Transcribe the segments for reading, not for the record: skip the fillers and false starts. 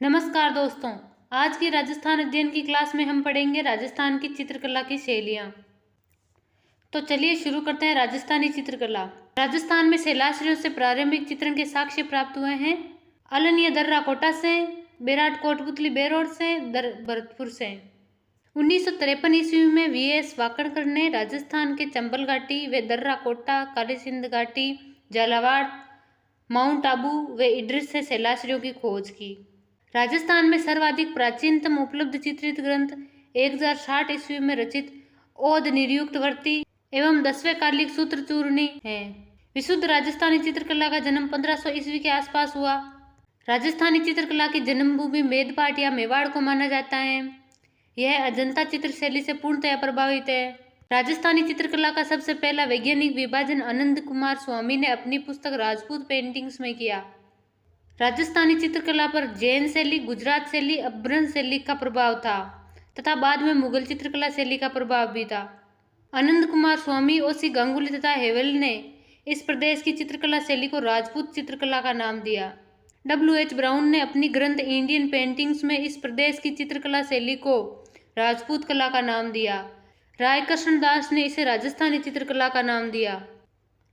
नमस्कार दोस्तों। आज की राजस्थान अध्ययन की क्लास में हम पढ़ेंगे राजस्थान की चित्रकला की शैलियाँ। तो चलिए शुरू करते हैं राजस्थानी चित्रकला। राजस्थान में शैलाश्रियों से प्रारंभिक चित्रण के साक्ष्य प्राप्त हुए हैं। अलनिया दर्रा कोटा से, बेराट कोटपुतली बेरोड से, भरतपुर से। 1953 ईस्वी में वीएस वाकड़कर ने राजस्थान के चंबल घाटी व दर्रा कोटा, काली सिंध घाटी, झालावाड़, माउंट आबू व इडरिस से शैलाश्रियों की खोज की। राजस्थान में सर्वाधिक प्राचीनतम उपलब्ध चित्रित ग्रंथ 1060 ईस्वी में रचित ओद निर्युक्तवर्ती एवं 10वें कालिक सूत्र चूर्णी है। विशुद्ध राजस्थानी चित्रकला का जन्म 1500 ईस्वी के आसपास हुआ। राजस्थानी चित्रकला की जन्मभूमि मेदपाट या मेवाड़ को माना जाता है। यह अजंता चित्र शैली से पूर्णतया प्रभावित है। राजस्थानी चित्रकला का सबसे पहला वैज्ञानिक विभाजन आनंद कुमार स्वामी ने अपनी पुस्तक राजपूत पेंटिंग्स में किया। राजस्थानी चित्रकला पर जैन शैली, गुजरात शैली, अपभ्रंश शैली का प्रभाव था तथा बाद में मुगल चित्रकला शैली का प्रभाव भी था। आनंद कुमार स्वामी, ओसी गांगुली तथा हेवल ने इस प्रदेश की चित्रकला शैली को राजपूत चित्रकला का नाम दिया। W.H. ब्राउन ने अपनी ग्रंथ इंडियन पेंटिंग्स में इस प्रदेश की चित्रकला शैली को राजपूत कला का नाम दिया। राय कृष्ण दास ने इसे राजस्थानी चित्रकला का नाम दिया।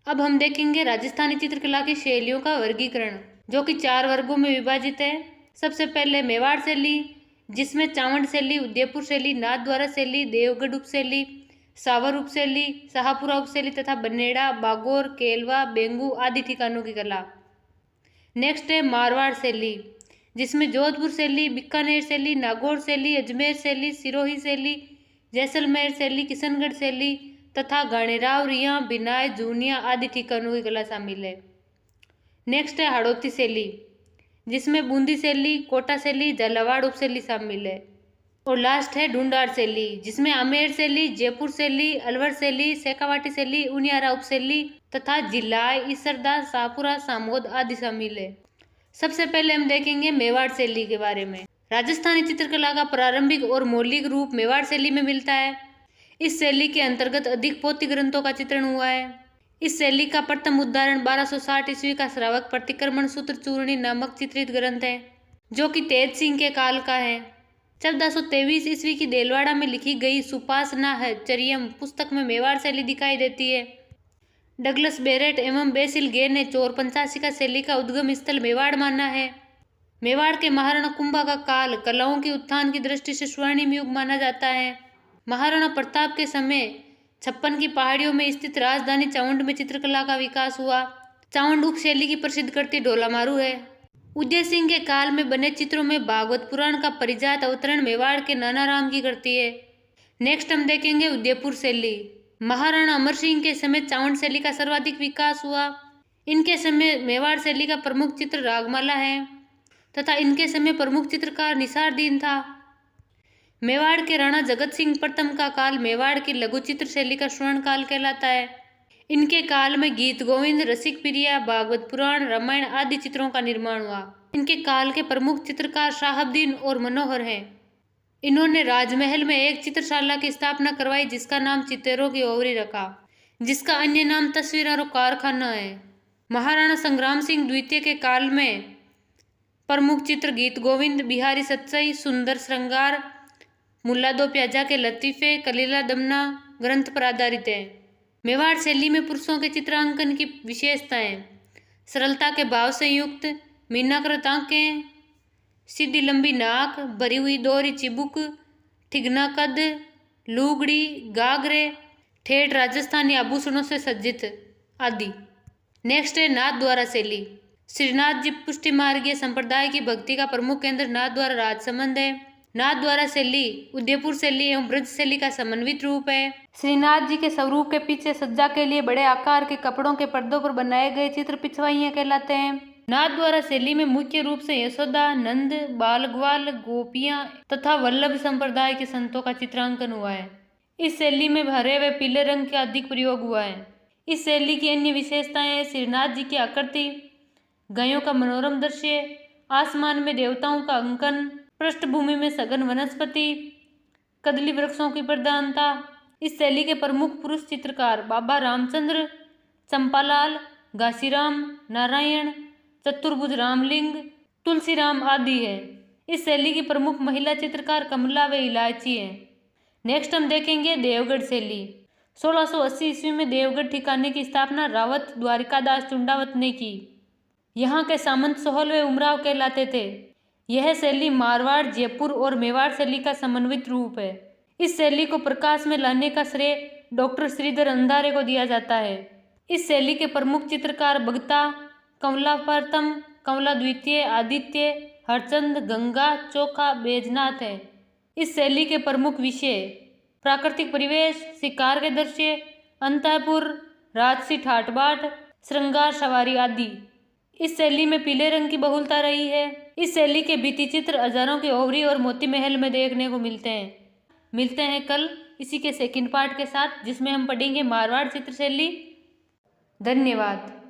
अब हम देखेंगे राजस्थानी चित्रकला की शैलियों का वर्गीकरण, जो कि 4 वर्गों में विभाजित है। सबसे पहले मेवाड़ शैली, जिसमें चावंड शैली, उदयपुर शैली, नाथद्वारा शैली, देवगढ़ उपशैली, सावर उपशैली, शाहपुरा उपशैली तथा बनेड़ा, बागोर, केलवा, बेंगू आदि ठिकानों की कला। नेक्स्ट है मारवाड़ शैली, जिसमें जोधपुर शैली, बीकानेर शैली, नागौर शैली, अजमेर शैली, सिरोही शैली, जैसलमेर शैली, किशनगढ़ शैली तथा गाणेराव, रिया, बिनाय, जूनिया आदि ठिकानों की कला शामिल है। नेक्स्ट है हाड़ौती शैली, जिसमें बूंदी शैली, कोटा शैली, झालावाड़ उपशैली शामिल है। और लास्ट है ढूंढाड़ शैली, जिसमें आमेर शैली, जयपुर शैली, अलवर शैली, शेखावाटी शैली, उनियारा उपशैली तथा जिलाई, इसरदा, शाहपुरा, सामोद आदि शामिल है। सबसे पहले हम देखेंगे मेवाड़ शैली के बारे में। राजस्थानी चित्रकला का प्रारंभिक और मौलिक रूप मेवाड़ शैली में मिलता है। इस शैली के अंतर्गत अधिक पोथी ग्रंथों का चित्रण हुआ है। इस शैली का प्रथम उदाहरण 1260 ईस्वी का श्रावक प्रतिक्रमण सूत्र चूर्णी नामक चित्रित ग्रंथ है, जो कि तेज सिंह के काल का है। 1423 ईस्वी की देलवाड़ा में लिखी गई सुपासना है चरियम पुस्तक में मेवाड़ शैली दिखाई देती है। डगलस बेरेट एवं बेसिल गे ने 485 का शैली का उद्गम स्थल मेवाड़ माना है। मेवाड़ के महाराणा कुंभा का काल कलाओं के उत्थान की दृष्टि से स्वर्णिम युग माना जाता है। महाराणा प्रताप के समय 56 की पहाड़ियों में स्थित राजधानी चावंड में चित्रकला का विकास हुआ। चावंड उप शैली की प्रसिद्ध कृति ढोलामारू है। उदय सिंह के काल में बने चित्रों में भागवत पुराण का परिजात अवतरण मेवाड़ के नानाराम की कृति है। नेक्स्ट हम देखेंगे उदयपुर शैली। महाराणा अमर सिंह के समय चावंड शैली का सर्वाधिक विकास हुआ। इनके समय मेवाड़ शैली का प्रमुख चित्र रागमाला है तथा इनके समय प्रमुख चित्रकार निसारदीन था। मेवाड़ के राणा जगत सिंह प्रथम का काल मेवाड़ की लघु चित्र शैली का स्वर्ण काल कहलाता है। इनके काल में गीत गोविंद, रसिक प्रिया, भागवत पुराण, रामायण आदि चित्रों का निर्माण हुआ। इनके काल के प्रमुख चित्रकार शाहबुद्दीन और मनोहर हैं। इन्होंने राजमहल में एक चित्रशाला की स्थापना करवाई, जिसका नाम चित्तेरों की ओवरी रखा, जिसका अन्य नाम तस्वीरों कारखाना है। महाराणा संग्राम सिंह द्वितीय के काल में प्रमुख चित्र गीत गोविंद, बिहारी सतसई, सुंदर श्रृंगार, मुल्ला दो प्याजा के लतीफे, कलीला दमना ग्रंथ पर आधारित है। मेवाड़ शैली में पुरुषों के चित्रांकन की विशेषताएं: सरलता के भाव से युक्त, मीनाकृत आंखें, सीधी लंबी नाक, भरी हुई दोहरी चिबुक, ठिगना कद, लुगड़ी, गागरे, ठेठ राजस्थानी आभूषणों से सज्जित आदि। नेक्स्ट है नाथद्वारा शैली। श्रीनाथ जी पुष्टि मार्गीय संप्रदाय की भक्ति का प्रमुख केंद्र नाथद्वारा राजसमंद है। नाथद्वारा शैली उदयपुर शैली एवं ब्रज शैली का समन्वित रूप है। श्रीनाथ जी के स्वरूप के पीछे सज्जा के लिए बड़े आकार के कपड़ों के पर्दों पर बनाए गए चित्र पिछवाइयां कहलाते हैं। नाथद्वारा शैली में मुख्य रूप से यशोदा, नंद, बालग्वाल, गोपियां तथा वल्लभ संप्रदाय के संतों का चित्रांकन हुआ है। इस शैली में हरे व पीले रंग का अधिक प्रयोग हुआ है। इस शैली की अन्य विशेषताएं हैं: श्रीनाथ जी की आकृति, गायों का मनोरम दृश्य, आसमान में देवताओं का अंकन, पृष्ठभूमि में सघन वनस्पति, कदली वृक्षों की प्रधानता। इस शैली के प्रमुख पुरुष चित्रकार बाबा रामचंद्र, चंपालाल, घासीराम, नारायण, चतुर्भुज रामलिंग, तुलसीराम आदि है। इस शैली की प्रमुख महिला चित्रकार कमला व इलायची हैं। नेक्स्ट हम देखेंगे देवगढ़ शैली। 1680 ईस्वी में देवगढ़ ठिकाने की स्थापना रावत द्वारिकादास चुंडावत ने की। यहाँ के सामंत सोहल व उमराव कहलाते थे। यह शैली मारवाड़, जयपुर और मेवाड़ शैली का समन्वित रूप है। इस शैली को प्रकाश में लाने का श्रेय डॉक्टर श्रीधर अंधारे को दिया जाता है। इस शैली के प्रमुख चित्रकार भगता, कमला प्रथम, कमला द्वितीय, आदित्य, हरचंद, गंगा, चोखा, बैजनाथ है। इस शैली के प्रमुख विषय प्राकृतिक परिवेश, शिकार के दृश्य, अंतःपुर, राजसी ठाट बाट, श्रृंगार सवारी आदि। इस शैली में पीले रंग की बहुलता रही है। इस शैली के भित्ति चित्र हजारों के ओवरी और मोती महल में देखने को मिलते हैं। मिलते हैं कल इसी के सेकंड पार्ट के साथ, जिसमें हम पढ़ेंगे मारवाड़ चित्र शैली। धन्यवाद।